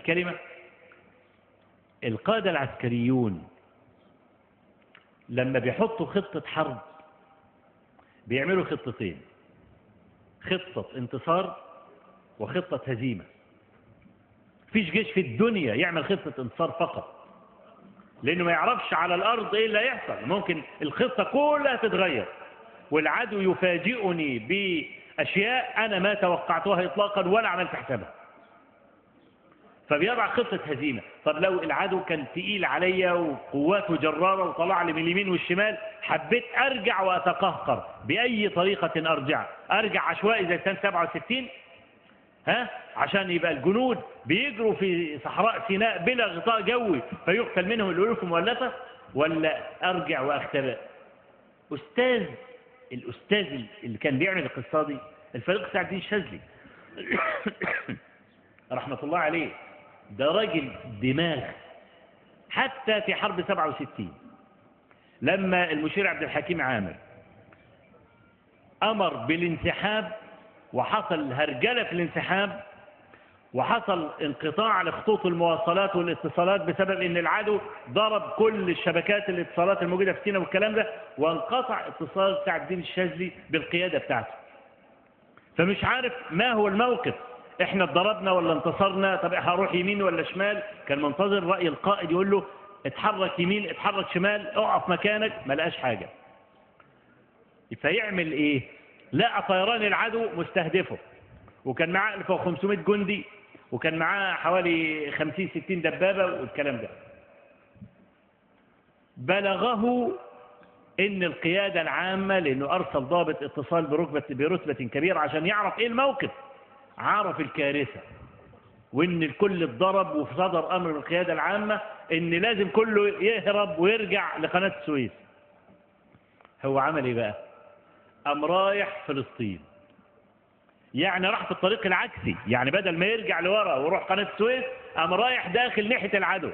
الكلمة. القادة العسكريون لما بيحطوا خطة حرب بيعملوا خطتين: خطة انتصار وخطة هزيمة. فيش جيش في الدنيا يعمل خطة انتصار فقط، لأنه ما يعرفش على الأرض إيه اللي هيحصل. ممكن الخطة كلها تتغير والعدو يفاجئني بأشياء أنا ما توقعتها إطلاقا ولا عملت حسابها، فبيضع خطة هزيمة. طب لو العدو كان تقيل عليا وقواته جرارة وطلع لي من اليمين والشمال، حبيت أرجع وأتقهقر بأي طريقة أرجع عشوائي زي سنة 67 عشان يبقى الجنود بيجروا في صحراء سيناء بلا غطاء جوي فيقتل منهم الألوف المؤلفة، ولا أرجع وأختبئ؟ الأستاذ اللي كان بيعمل القصة دي الفريق سعد الدين الشاذلي رحمة الله عليه. ده راجل دماغ. حتى في حرب 67 لما المشير عبد الحكيم عامر أمر بالانسحاب وحصل هرجلة في الانسحاب وحصل انقطاع لخطوط المواصلات والاتصالات بسبب ان العدو ضرب كل الشبكات الاتصالات الموجودة في سيناء والكلام ده، وانقطع اتصال سعد الدين الشاذلي بالقيادة بتاعته. فمش عارف ما هو الموقف، احنا اتضربنا ولا انتصرنا، طب هروح يمين ولا شمال. كان منتظر رأي القائد يقول له اتحرك يمين اتحرك شمال اقف مكانك، ما لقاش حاجة. فيعمل ايه؟ لقى طيران العدو مستهدفه، وكان معاه 1500 جندي، وكان معاه حوالي 50-60 دبابة والكلام ده. بلغه ان القيادة العامة، لانه ارسل ضابط اتصال برتبة كبيرة عشان يعرف ايه الموقف، عرف الكارثة وان الكل اتضرب، وصدر امر من القيادة العامة ان لازم كله يهرب ويرجع لقناة السويس. هو عمل ايه بقى؟ قام رايح فلسطين، يعني راح في الطريق العكسي، يعني بدل ما يرجع لورا ويروح قناة السويس قام رايح داخل ناحية العدو.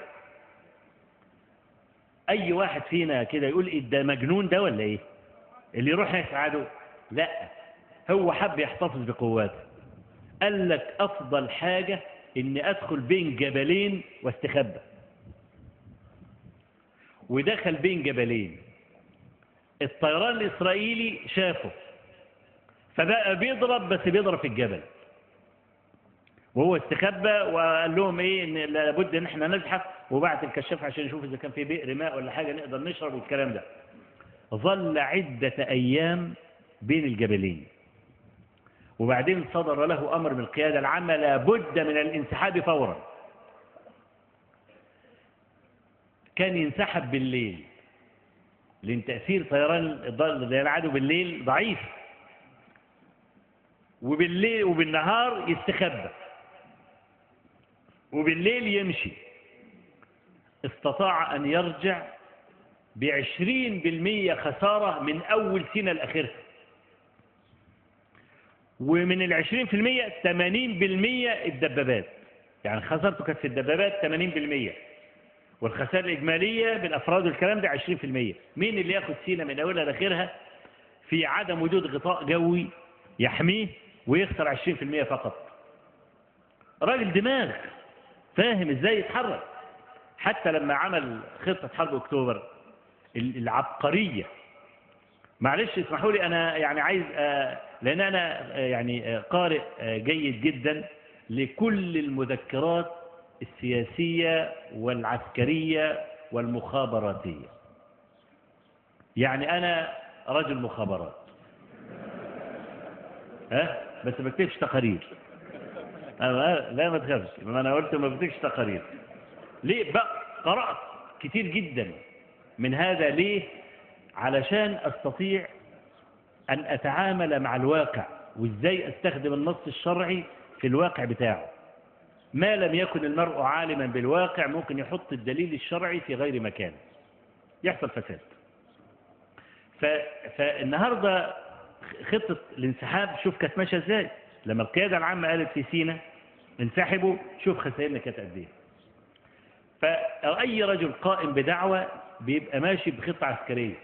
اي واحد فينا كده يقول ايه ده مجنون ده ولا ايه اللي يروح ناحية العدو؟ لا، هو حب يحتفظ بقواته. قال لك افضل حاجة اني ادخل بين جبلين واستخبى، ودخل بين جبلين. الطيران الاسرائيلي شافه فبقى بيضرب، بس بيضرب في الجبل، وهو استخبى وقال لهم ايه ان لابد ان احنا نزحف، وبعت الكشاف عشان نشوف اذا كان في بئر ماء ولا حاجه نقدر نشرب والكلام ده. ظل عده ايام بين الجبلين، وبعدين صدر له امر من القياده العامه لابد من الانسحاب فورا. كان ينسحب بالليل لان تاثير طيران العدو بالليل ضعيف، وبالليل وبالنهار يستخبى، وبالليل يمشي. استطاع أن يرجع ب20% خسارة من أول سنة لآخرها، ومن 20% 80% الدبابات. يعني خسارته كانت في الدبابات 80%، والخسائر الإجمالية بالأفراد والكلام ده 20%. مين اللي ياخد سنة من أولها لآخرها في عدم وجود غطاء جوي يحميه ويخسر 20% فقط؟ راجل دماغ فاهم ازاي يتحرك. حتى لما عمل خطة حرب اكتوبر العبقرية، معلش اسمحوا لي انا يعني عايز لان انا يعني قارئ جيد جدا لكل المذكرات السياسية والعسكرية والمخابراتية، يعني انا رجل مخابرات بس ما بكتبش تقارير. لا ما تخافش، ما انا قلت ما بكتبش تقارير. ليه بقى؟ قرأت كتير جدا من هذا. ليه؟ علشان استطيع ان اتعامل مع الواقع، وازاي استخدم النص الشرعي في الواقع بتاعه. ما لم يكن المرء عالما بالواقع ممكن يحط الدليل الشرعي في غير مكان، يحصل فساد. فالنهارده خطة الانسحاب شوف كانت ماشيه ازاي. لما القيادة العامة قالت في سيناء انسحبوا، شوف خسائرنا كانت قد ايه. فأي رجل قائم بدعوة بيبقى ماشي بخطة عسكرية.